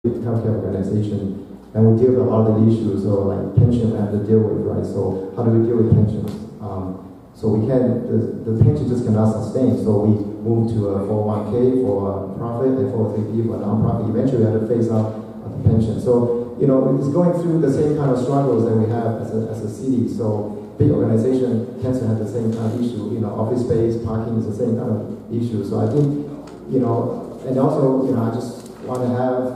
healthcare organization, and we deal with a lot of the issues, so like pension we have to deal with, right? So how do we deal with pensions? So we can, the pension just cannot sustain, so we move to a 401k for profit and 403b for non-profit. Eventually we have to phase out the pension. So, you know, it's going through the same kind of struggles that we have as a city. So big organization tends to have the same kind of issue, you know, office space, parking is the same kind of issue. So I think, you know, and also, you know, I just want to have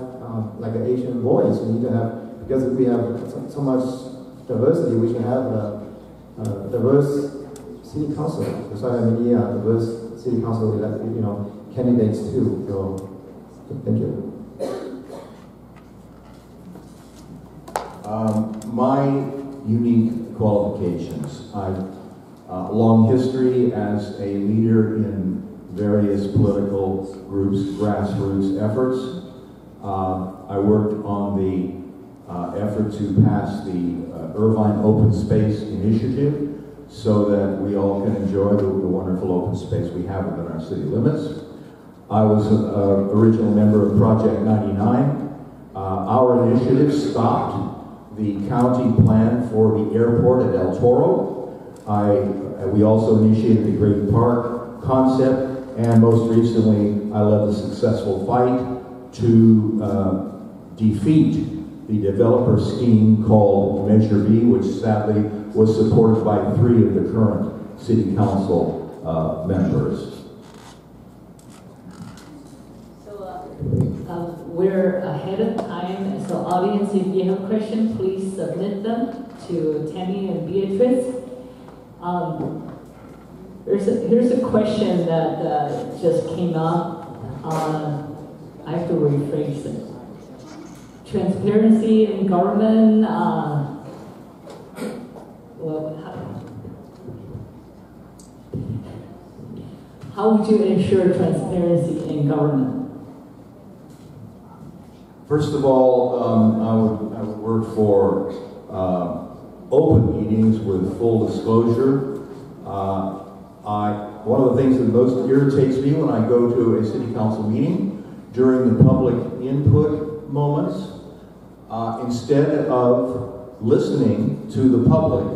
like an Asian voice. We need to have, because we have so much diversity, we should have a diverse city council. So I have many diverse city council, you know, candidates too. So thank you. My unique qualifications. I've a long history as a leader in various political groups, grassroots efforts. I worked on the effort to pass the Irvine Open Space Initiative so that we all can enjoy the wonderful open space we have within our city limits. I was an original member of Project 99. Our initiative stopped the county plan for the airport at El Toro. We also initiated the Great Park concept, and most recently I led the successful fight to defeat the developer scheme called Measure B, which sadly was supported by 3 of the current city council members. We're ahead of time, so audience, if you have questions, please submit them to Tammy and Beatrice. Here's a question that just came up. I have to rephrase it. Transparency in government. How would you ensure transparency in government? First of all, I would work for open meetings with full disclosure. One of the things that most irritates me when I go to a city council meeting during the public input moments, instead of listening to the public,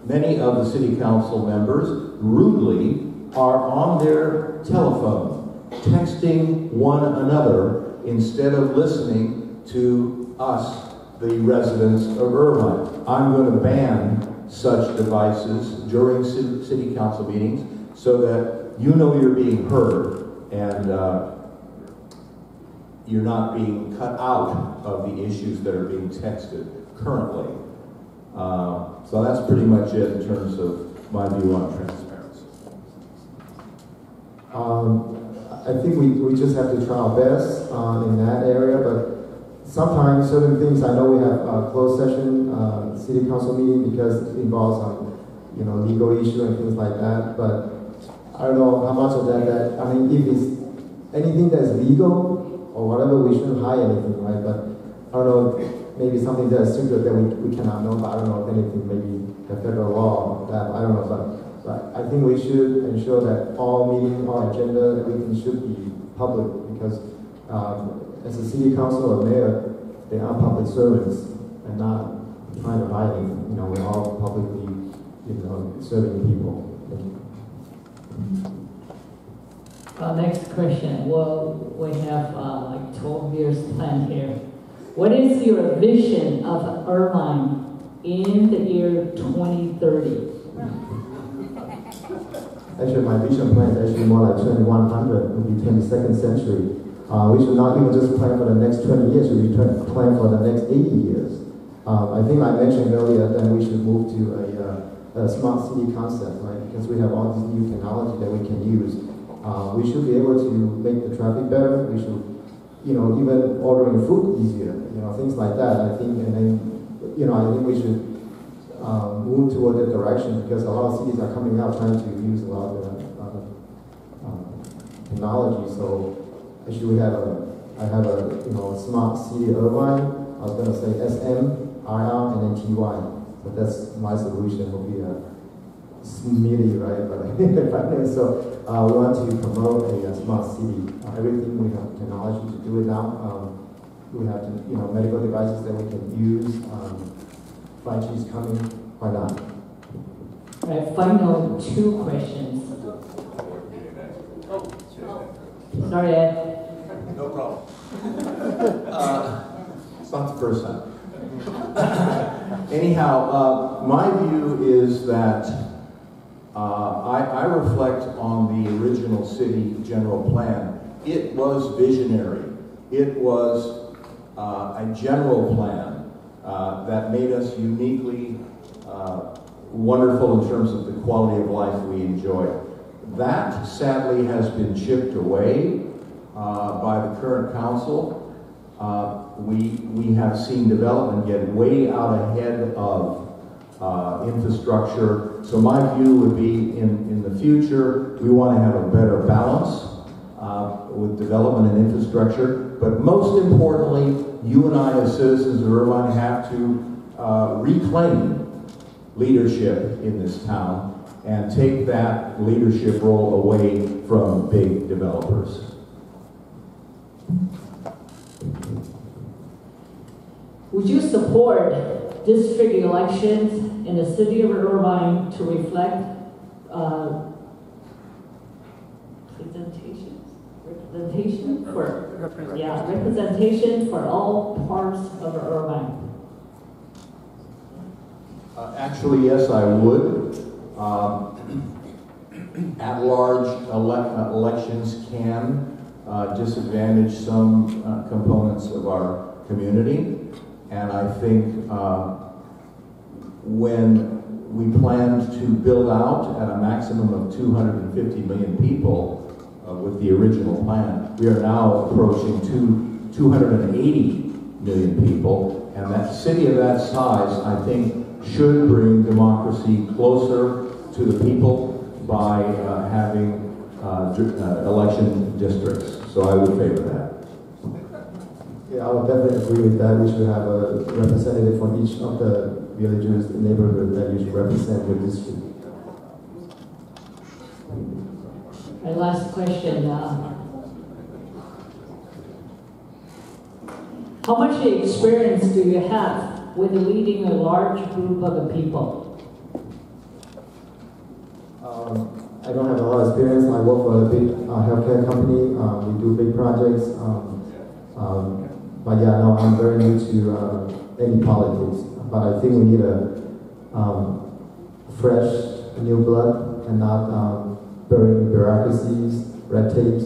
many of the city council members rudely are on their telephone, texting one another instead of listening to us, the residents of Irvine. I'm going to ban such devices during city council meetings so that you know you're being heard and you're not being cut out of the issues that are being texted currently. So that's pretty much it in terms of my view on transparency. I think we just have to try our best in that area, but sometimes certain things, I know we have a closed session city council meeting because it involves you know, legal issue and things like that, but I don't know how much of that, I mean, if it's anything that's legal or whatever, we shouldn't hide anything, right? But I don't know, maybe something that's secret that we cannot know, but I don't know if anything, maybe the federal law or that, I don't know, but I think we should ensure that all meetings, all agenda, everything should be public, because as a city council or mayor, they are public servants and not trying to hide anything. You know, we're all publicly, you know, serving people. Thank you. Next question. Well, we have like 12 years planned here. What is your vision of Irvine in the year 2030? Actually, my vision plan is actually more like 2100, it will be 22nd century. We should not even just plan for the next 20 years, we should plan for the next 80 years. I think I mentioned earlier that we should move to a smart city concept, right? Because we have all this new technology that we can use. We should be able to make the traffic better. We should, you know, even ordering food easier, you know, things like that. I think, and then, you know, I think we should move toward that direction, because a lot of cities are coming out trying to use a lot of technology. So actually, I have a you know, smart city Irvine. I was going to say SM, IR, and then TY. But that's my solution. Will be a smitty, right? But so we want to promote a smart city. Everything we have technology to do it now. We have medical devices that we can use. 5G is coming. Why not? All right, final 2 questions. Sorry, Ed. No problem. It's not the first time. Anyhow, my view is that I reflect on the original city general plan. It was visionary. It was a general plan that made us uniquely wonderful in terms of the quality of life we enjoy. That, sadly, has been chipped away by the current council. We have seen development get way out ahead of infrastructure. So my view would be in the future, we want to have a better balance with development and infrastructure. But most importantly, you and I as citizens of Irvine have to reclaim leadership in this town and take that leadership role away from big developers. Would you support district elections in the city of Irvine to reflect representation for all parts of Irvine? Actually, yes, I would. At-large elections can disadvantage some components of our community, and I think when we planned to build out at a maximum of 250 million people with the original plan, we are now approaching 280 million people, and that city of that size, I think, should bring democracy closer to the people by having election districts. So I would favor that. Yeah, I would definitely agree with that. We should have a representative from each of the villages, the neighborhood that you should represent your district. My last question. How much experience do you have with leading a large group of people? I don't have a lot of experience. I work for a big healthcare company. We do big projects. But yeah, no, I'm very new to any politics. But I think we need a fresh, new blood and not burying bureaucracies, red tapes.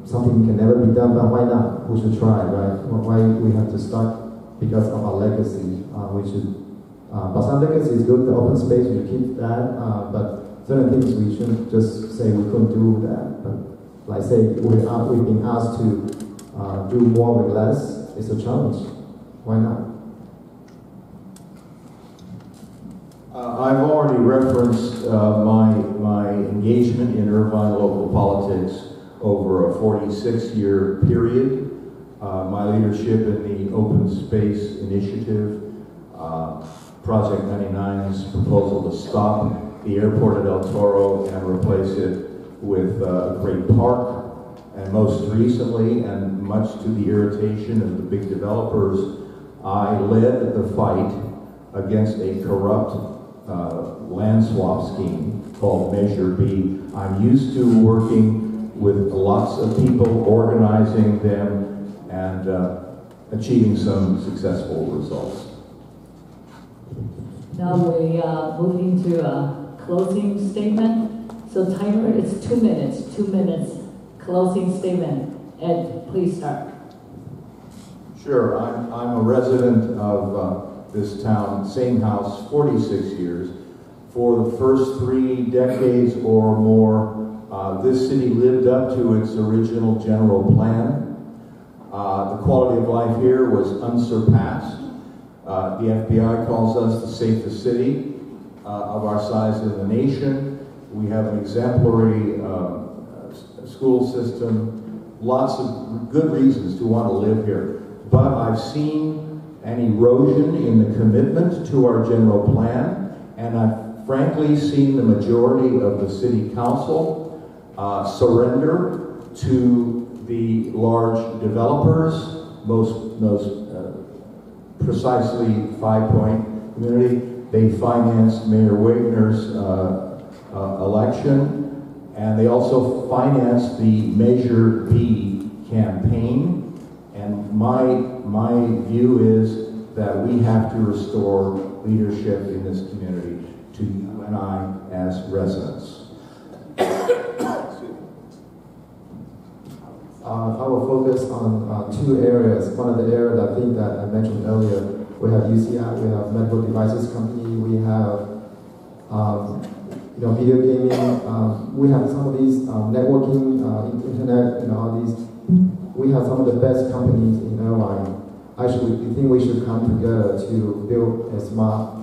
Something can never be done, but why not? We should try, right? Why we have to start? Because of our legacy. We should. But some legacy is good. The open space, we should keep that. But certain things we shouldn't just say we couldn't do that. But like say we've been asked to do more with less. It's a challenge. Why not? I've already referenced my engagement in Irvine local politics over a 46-year period. My leadership in the Open Space Initiative, Project 99's proposal to stop the airport at El Toro and replace it with a great park. And most recently, and much to the irritation of the big developers, I led the fight against a corrupt land swap scheme called Measure B. I'm used to working with lots of people, organizing them, and achieving some successful results. Now we move into a closing statement. So timer, it's 2 minutes. 2 minutes. Closing statement. Ed, please start. Sure, I'm a resident of this town, same house, 46 years. For the first 3 decades or more, this city lived up to its original general plan. The quality of life here was unsurpassed. The FBI calls us the safest city of our size in the nation. We have an exemplary school system, lots of good reasons to want to live here. But I've seen an erosion in the commitment to our general plan, and I frankly seen the majority of the city council surrender to the large developers, most precisely Five Point community. They financed Mayor Wagner's election, and they also financed the Measure B campaign. And my view is that we have to restore leadership in this community to you and I as residents. I will focus on two areas. One of the areas I think that I mentioned earlier, we have UCI, we have medical devices company, we have video gaming, we have some of these networking, internet, all these. We have some of the best companies in Irvine. Actually, we think we should come together to build a smart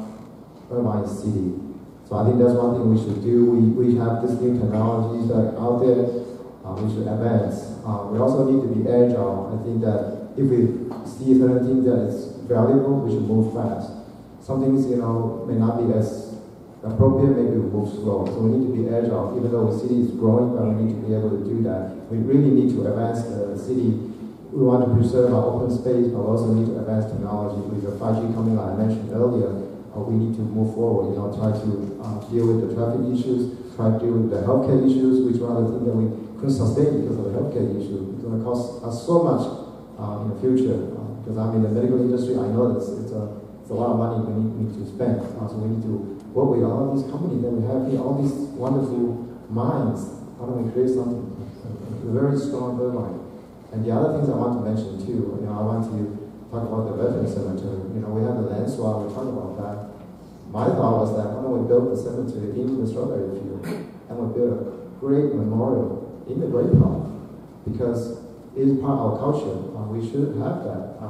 Irvine city. So I think that's one thing we should do. We have these new technologies that are out there. We should advance. We also need to be agile. I think that if we see certain things that is valuable, we should move fast. Some things, may not be as appropriate, maybe we move slow. So we need to be agile. Even though the city is growing, but we need to be able to do that. We really need to advance the city. We want to preserve our open space, but we also need to advance technology. With the 5G coming, like I mentioned earlier, we need to move forward, try to deal with the traffic issues, try to deal with the healthcare issues, which are the things that we couldn't sustain because of the healthcare issue. It's going to cost us so much in the future. Because I'm in the medical industry, I know it's a lot of money we need to spend. So we need to work with all these companies that we have here, all these wonderful minds. How do we create something? A very strong Irvine. And the other things I want to mention too, I want to talk about the Veterans Cemetery. We have the land swap, we talk about that. My thought was that why don't we build the cemetery into the strawberry field and we build a great memorial in the Great Park, because it is part of our culture. We should have that.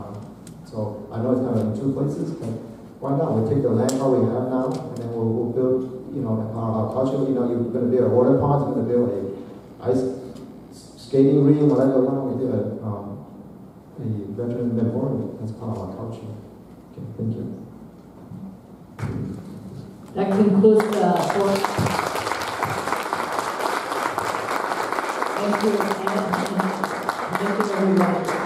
So I know it's kind of in two places, but why not? We take the land that we have now, and then we'll build, our culture. You're going to build a water park, you're going to build a ice skating rink, whatever. Why don't we do a veteran memorial as part of our culture? Okay, thank you. That concludes the board. Thank you, everyone.